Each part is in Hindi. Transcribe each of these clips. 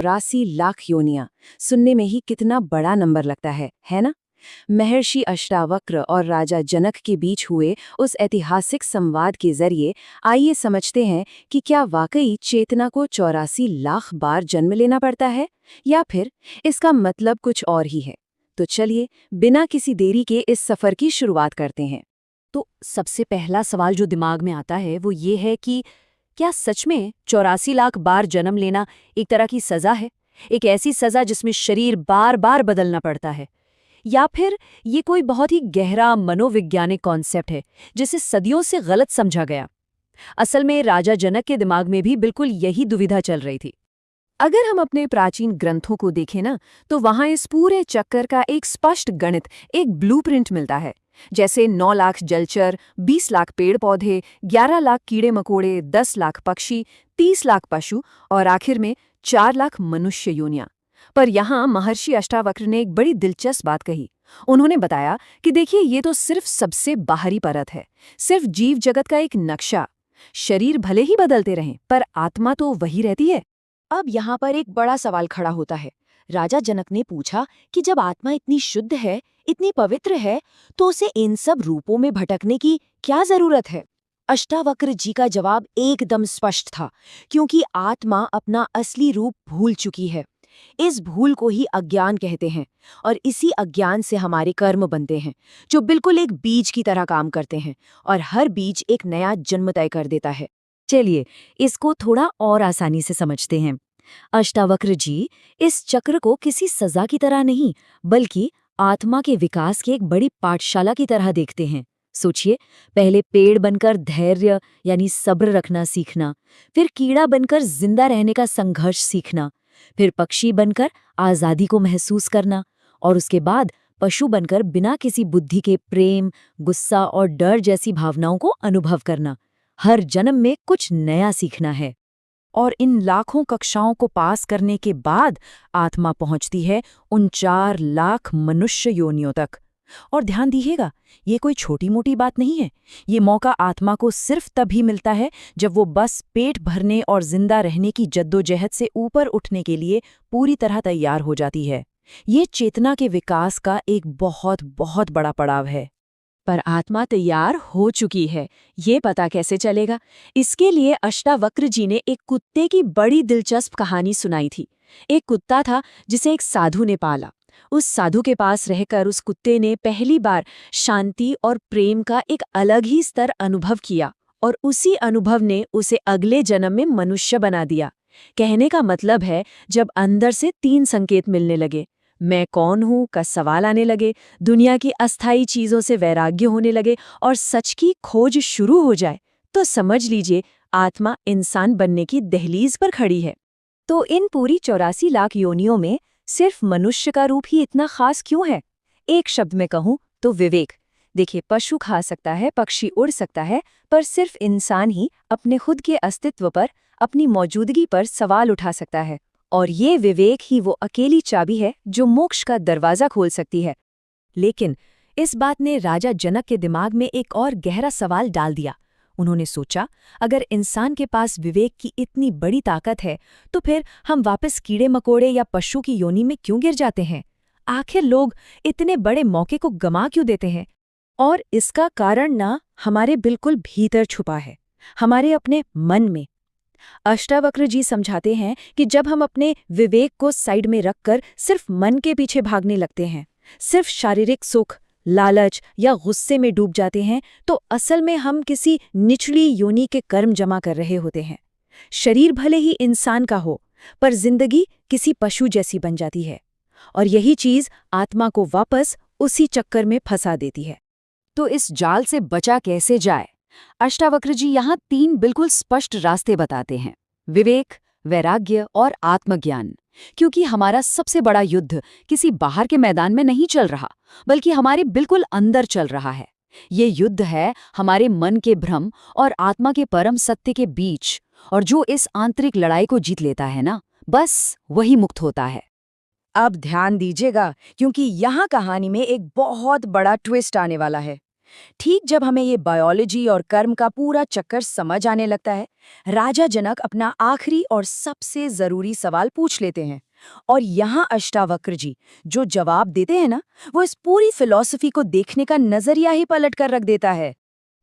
84 लाख योनियां। सुनने में ही कितना बड़ा नंबर लगता है ना? महर्षि अष्टावक्र और राजा जनक के बीच हुए उस ऐतिहासिक संवाद के जरिए आइए समझते हैं कि क्या वाकई चेतना को 84 लाख बार जन्म लेना पड़ता है, या फिर इसका मतलब कुछ और ही है। तो चलिए बिना किसी देरी के इस सफर की शुरुआत करते हैं। तो सबसे पहला सवाल जो दिमाग में आता है वो ये है कि क्या सच में 84 लाख बार जन्म लेना एक तरह की सजा है? एक ऐसी सजा जिसमें शरीर बार बार बदलना पड़ता है? या फिर ये कोई बहुत ही गहरा मनोवैज्ञानिक कॉन्सेप्ट है जिसे सदियों से गलत समझा गया? असल में राजा जनक के दिमाग में भी बिल्कुल यही दुविधा चल रही थी। अगर हम अपने प्राचीन ग्रंथों को देखें ना, तो वहां इस पूरे चक्कर का एक स्पष्ट गणित, एक ब्लूप्रिंट मिलता है। जैसे 9 लाख जलचर, 20 लाख पेड़ पौधे, 11 लाख कीड़े मकोड़े, 10 लाख पक्षी, 30 लाख पशु और आखिर में 4 लाख मनुष्य योनियां। पर यहाँ महर्षि अष्टावक्र ने एक बड़ी दिलचस्प बात कही। उन्होंने बताया कि देखिए, ये तो सिर्फ सबसे बाहरी परत है, सिर्फ जीव जगत का एक नक्शा। शरीर भले ही बदलते रहें, पर आत्मा तो वही रहती है। अब यहाँ पर एक बड़ा सवाल खड़ा होता है। राजा जनक ने पूछा कि जब आत्मा इतनी शुद्ध है, इतनी पवित्र है, तो उसे इन सब रूपों में भटकने की क्या जरूरत है? अष्टावक्र जी का जवाब एकदम स्पष्ट था, क्योंकि आत्मा अपना असली रूप भूल चुकी है। इस भूल को ही अज्ञान कहते हैं, और इसी अज्ञान से हमारे कर्म बनते हैं, जो बिल्कुल एक बीज की तरह काम करते हैं, और हर बीज एक नया जन्म तय कर देता है। चलिए इसको थोड़ा और आसानी से समझते हैं। अष्टावक्र जी इस चक्र को किसी सजा की तरह नहीं, बल्कि आत्मा के विकास की एक बड़ी पाठशाला की तरह देखते हैं। सोचिए, पहले पेड़ बनकर धैर्य यानी सब्र रखना सीखना, फिर कीड़ा बनकर जिंदा रहने का संघर्ष सीखना, फिर पक्षी बनकर आजादी को महसूस करना, और उसके बाद पशु बनकर बिना किसी बुद्धि के प्रेम, गुस्सा और डर जैसी भावनाओं को अनुभव करना। हर जन्म में कुछ नया सीखना है। और इन लाखों कक्षाओं को पास करने के बाद आत्मा पहुंचती है उन 4 लाख मनुष्य योनियों तक। और ध्यान दीजिएगा, ये कोई छोटी मोटी बात नहीं है। ये मौका आत्मा को सिर्फ तभी मिलता है जब वो बस पेट भरने और जिंदा रहने की जद्दोजहद से ऊपर उठने के लिए पूरी तरह तैयार हो जाती है। ये चेतना के विकास का एक बहुत बहुत बड़ा पड़ाव है। पर आत्मा तैयार हो चुकी है, ये पता कैसे चलेगा? इसके लिए अष्टावक्र जी ने एक कुत्ते की बड़ी दिलचस्प कहानी सुनाई थी। एक कुत्ता था जिसे एक साधु ने पाला। उस साधु के पास रहकर उस कुत्ते ने पहली बार शांति और प्रेम का एक अलग ही स्तर अनुभव किया, और उसी अनुभव ने उसे अगले जन्म में मनुष्य बना दिया। कहने का मतलब है, जब अंदर से 3 संकेत मिलने लगे, मैं कौन हूँ का सवाल आने लगे, दुनिया की अस्थायी चीजों से वैराग्य होने लगे, और सच की खोज शुरू हो जाए, तो समझ लीजिए आत्मा इंसान बनने की दहलीज पर खड़ी है। तो इन पूरी 84 लाख योनियों में सिर्फ मनुष्य का रूप ही इतना खास क्यों है? एक शब्द में कहूँ तो विवेक। देखिए, पशु खा सकता है, पक्षी उड़ सकता है, पर सिर्फ इंसान ही अपने खुद के अस्तित्व पर, अपनी मौजूदगी पर सवाल उठा सकता है। और ये विवेक ही वो अकेली चाबी है जो मोक्ष का दरवाजा खोल सकती है। लेकिन इस बात ने राजा जनक के दिमाग में एक और गहरा सवाल डाल दिया। उन्होंने सोचा, अगर इंसान के पास विवेक की इतनी बड़ी ताकत है, तो फिर हम वापस कीड़े मकोड़े या पशु की योनि में क्यों गिर जाते हैं? आखिर लोग इतने बड़े मौके को गंवा क्यों देते हैं? और इसका कारण ना हमारे बिल्कुल भीतर छुपा है, हमारे अपने मन में। अष्टावक्र जी समझाते हैं कि जब हम अपने विवेक को साइड में रखकर सिर्फ मन के पीछे भागने लगते हैं, सिर्फ शारीरिक सुख, लालच या गुस्से में डूब जाते हैं, तो असल में हम किसी निचली योनि के कर्म जमा कर रहे होते हैं। शरीर भले ही इंसान का हो, पर जिंदगी किसी पशु जैसी बन जाती है, और यही चीज आत्मा को वापस उसी चक्कर में फंसा देती है। तो इस जाल से बचा कैसे जाए? अष्टावक्र जी यहाँ 3 बिल्कुल स्पष्ट रास्ते बताते हैं: विवेक, वैराग्य और आत्मज्ञान। क्योंकि हमारा सबसे बड़ा युद्ध किसी बाहर के मैदान में नहीं चल रहा, बल्कि हमारे बिल्कुल अंदर चल रहा है। ये युद्ध है हमारे मन के भ्रम और आत्मा के परम सत्य के बीच, और जो इस आंतरिक लड़ाई को जीत लेता है ना, बस वही मुक्त होता है। अब ध्यान दीजिएगा, क्योंकि यहाँ कहानी में एक बहुत बड़ा ट्विस्ट आने वाला है। ठीक जब हमें ये बायोलॉजी और कर्म का पूरा चक्कर समझ आने लगता है, राजा जनक अपना आखिरी और सबसे जरूरी सवाल पूछ लेते हैं। और यहाँ अष्टावक्र जी जो जवाब देते हैं ना, वो इस पूरी फिलॉसफी को देखने का नजरिया ही पलट कर रख देता है।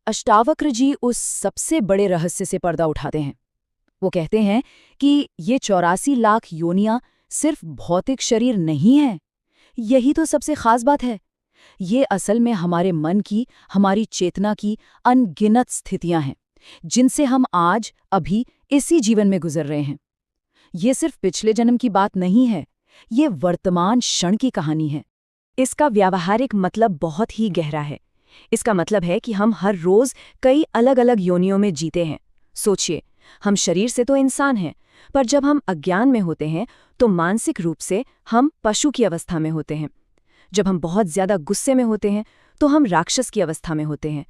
अष्टावक्र जी उस सबसे बड़े रहस्य से पर्दा उठाते हैं। वो कहते हैं कि ये 84 लाख योनियां सिर्फ भौतिक शरीर नहीं है। यही तो सबसे खास बात है। ये असल में हमारे मन की, हमारी चेतना की अनगिनत स्थितियां हैं, जिनसे हम आज अभी इसी जीवन में गुजर रहे हैं। ये सिर्फ पिछले जन्म की बात नहीं है, ये वर्तमान क्षण की कहानी है। इसका व्यावहारिक मतलब बहुत ही गहरा है। इसका मतलब है कि हम हर रोज कई अलग अलग योनियों में जीते हैं। सोचिए, हम शरीर से तो इंसान हैं, पर जब हम अज्ञान में होते हैं तो मानसिक रूप से हम पशु की अवस्था में होते हैं। जब हम बहुत ज्यादा गुस्से में होते हैं तो हम राक्षस की अवस्था में होते हैं।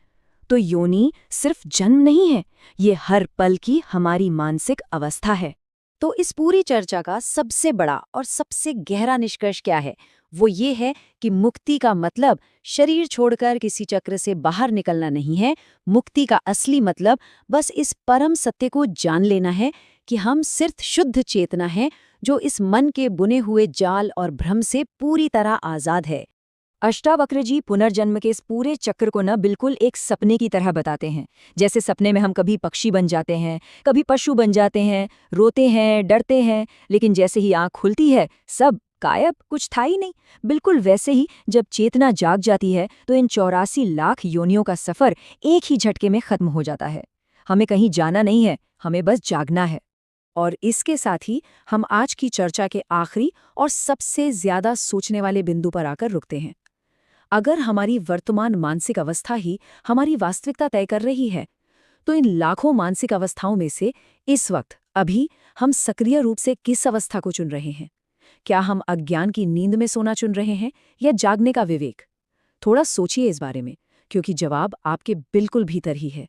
तो योनि सिर्फ जन्म नहीं है, ये हर पल की हमारी मानसिक अवस्था है। तो इस पूरी चर्चा का सबसे बड़ा और सबसे गहरा निष्कर्ष क्या है? वो ये है कि मुक्ति का मतलब शरीर छोड़कर किसी चक्र से बाहर निकलना नहीं है। मुक्ति का असली मतलब बस इस परम सत्य को जान लेना है कि हम सिर्फ शुद्ध चेतना है, जो इस मन के बुने हुए जाल और भ्रम से पूरी तरह आजाद है। अष्टावक्र जी पुनर्जन्म के इस पूरे चक्र को न बिल्कुल एक सपने की तरह बताते हैं। जैसे सपने में हम कभी पक्षी बन जाते हैं, कभी पशु बन जाते हैं, रोते हैं, डरते हैं, लेकिन जैसे ही आँख खुलती है सब गायब, कुछ था ही नहीं। बिल्कुल वैसे ही जब चेतना जाग जाती है तो इन 84 लाख योनियों का सफर एक ही झटके में खत्म हो जाता है। हमें कहीं जाना नहीं है, हमें बस जागना है। और इसके साथ ही हम आज की चर्चा के आखिरी और सबसे ज्यादा सोचने वाले बिंदु पर आकर रुकते हैं। अगर हमारी वर्तमान मानसिक अवस्था ही हमारी वास्तविकता तय कर रही है, तो इन लाखों मानसिक अवस्थाओं में से इस वक्त अभी हम सक्रिय रूप से किस अवस्था को चुन रहे हैं? क्या हम अज्ञान की नींद में सोना चुन रहे हैं या जागने का विवेक? थोड़ा सोचिए इस बारे में, क्योंकि जवाब आपके बिल्कुल भीतर ही है।